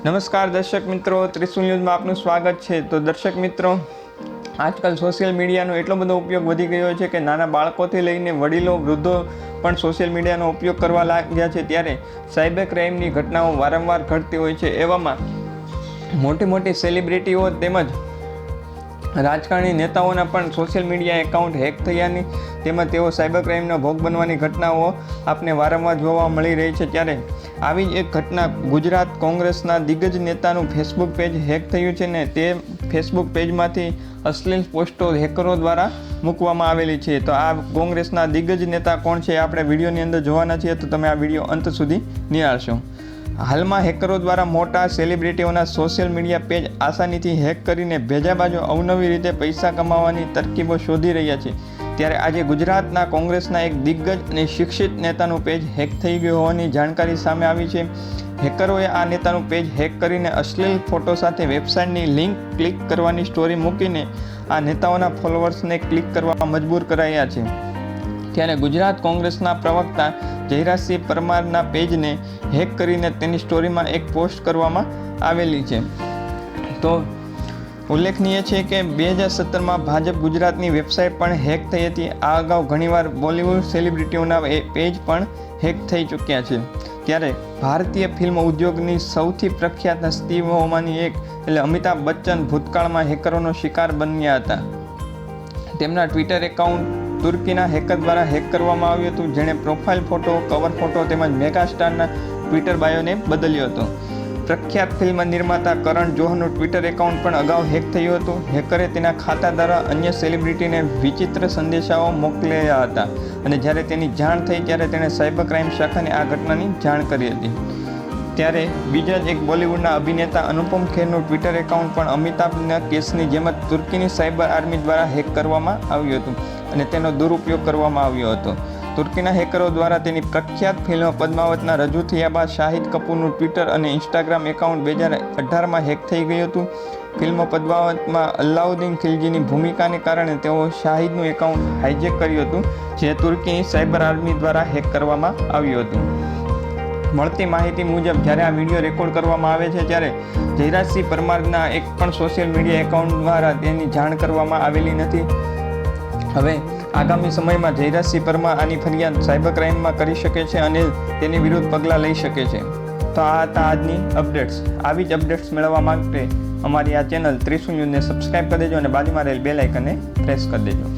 નમસ્કાર દર્શક મિત્રો, ત્રિશુલ ન્યૂઝમાં આપનું સ્વાગત છે। તો દર્શક મિત્રો, આજકાલ સોશિયલ મીડિયાનો એટલો બધો ઉપયોગ વધી ગયો છે કે નાના બાળકોથી લઈને વડીલો વૃદ્ધો પણ સોશિયલ મીડિયાનો ઉપયોગ કરવા લાગ્યા છે। ત્યારે સાયબર ક્રાઇમની ઘટનાઓ વારંવાર ઘટતી હોય છે। એવામાં મોટી મોટી સેલિબ્રિટીઓ તેમજ રાજકારણી નેતાઓના પણ સોશિયલ મીડિયા એકાઉન્ટ હેક થયાની તેમજ તેઓ સાયબર ક્રાઇમનો ભોગ બનવાની ઘટનાઓ આપને વારંવાર જોવા મળી રહી છે। ત્યારે આવી જ એક ઘટના ગુજરાત કોંગ્રેસના દિગ્ગજ નેતાનું ફેસબુક પેજ હેક થયું છે ને તે ફેસબુક પેજમાંથી અશ્લીલ પોસ્ટો હેકરો દ્વારા મૂકવામાં આવેલી છે। તો આ કોંગ્રેસના દિગ્ગજ નેતા કોણ છે આપણે વિડીયોની અંદર જોવાના છીએ, તો તમે આ વિડીયો અંત સુધી નિહાળશો। હાલમાં હેકરો દ્વારા મોટા સેલિબ્રિટીઓના સોશિયલ મીડિયા પેજ આસાનીથી હેક કરીને ભેજાબાજુ અવનવી રીતે પૈસા કમાવાની તરકીબો શોધી રહ્યા છે। ત્યારે આજે ગુજરાતના કોંગ્રેસના એક દિગ્ગજ અને શિક્ષિત નેતાનું પેજ હેક થઈ ગયું હોવાની જાણકારી સામે આવી છે। હેકરોએ આ નેતાનું પેજ હેક કરીને અશ્લીલ ફોટો સાથે વેબસાઇટની લિંક ક્લિક કરવાની સ્ટોરી મૂકીને આ નેતાઓના ફોલોઅર્સને ક્લિક કરવા મજબૂર કરાયા છે। ત્યારે ગુજરાત કોંગ્રેસના પ્રવક્તા જયરાજસિંહ પરમારના પેજને હેક કરીને તેની સ્ટોરીમાં એક પોસ્ટ કરવામાં આવેલી છે। તો ઉલ્લેખનીય છે કે 2017માં ભાજપ ગુજરાતની વેબસાઇટ પણ હેક થઈ હતી। આ અગાઉ ઘણીવાર બોલિવૂડ સેલિબ્રિટીઓના પેજ પણ હેક થઈ ચૂક્યા છે। ત્યારે ભારતીય ફિલ્મ ઉદ્યોગની સૌથી પ્રખ્યાત હસ્તીઓમાંની એક એટલે અમિતાભ બચ્ચન ભૂતકાળમાં હેકરોનો શિકાર બન્યા હતા। તેમના ટ્વિટર એકાઉન્ટ તુર્કીના હેકર દ્વારા હેક કરવામાં આવ્યું હતું, જેણે પ્રોફાઇલ ફોટો, કવર ફોટો તેમજ મેગાસ્ટારના ટ્વિટર બાયોને બદલ્યો હતો। પ્રખ્યાત ફિલ્મ નિર્માતા કરણ જોહરનું ટ્વિટર એકાઉન્ટ પણ અગાઉ હેક થયું હતું। હેકરે તેના ખાતા દ્વારા અન્ય સેલિબ્રિટીને વિચિત્ર સંદેશાઓ મોકલ્યા હતા અને જ્યારે તેની જાણ થઈ ત્યારે તેણે સાયબર ક્રાઇમ શાખાને આ ઘટનાની જાણ કરી હતી। ત્યારે બીજા જ એક બોલિવૂડના અભિનેતા અનુપમ ખેરનું ટ્વિટર એકાઉન્ટ પણ અમિતાભના કેસની જેમ જ તુર્કીની સાયબર આર્મી દ્વારા હેક કરવામાં આવ્યું હતું અને તેનો દુરુપયોગ કરવામાં આવ્યો હતો। તુર્કીના હેકરો દ્વારા તેની પ્રખ્યાત ફિલ્મ પદ્માવતના રજૂ થયા બાદ શાહિદ કપૂરનું ટ્વિટર અને ઇન્સ્ટાગ્રામ એકાઉન્ટ 2018માં હેક થઈ ગયું હતું। ફિલ્મ પદ્માવતમાં અલાઉદ્દીન ખિલજીની ભૂમિકાને કારણે તેઓ શાહિદનું એકાઉન્ટ હાઇજેક કર્યું હતું, જે તુર્કીની સાયબર આર્મી દ્વારા હેક કરવામાં આવ્યું હતું। મળતી માહિતી મુજબ જ્યારે આ વિડીયો રેકોર્ડ કરવામાં આવે છે ત્યારે જયરાજસિંહ પરમારના એક પણ સોશિયલ મીડિયા એકાઉન્ટ દ્વારા તેની જાણ કરવામાં આવેલી નથી। હવે આગામી સમયમાં જયરાજસિંહ પરમાર આની ફરિયાદ સાયબર ક્રાઇમમાં કરી શકે છે અને તેની વિરુદ્ધ પગલાં લઈ શકે છે। તો આ હતા આજની અપડેટ્સ। આવી જ અપડેટ્સ મેળવવા માટે અમારી આ ચેનલ ત્રિશુલ ન્યૂઝને સબસ્ક્રાઈબ કરી દેજો અને બાજુમાં રહેલ બેલ આઇકનને પ્રેસ કરી દેજો।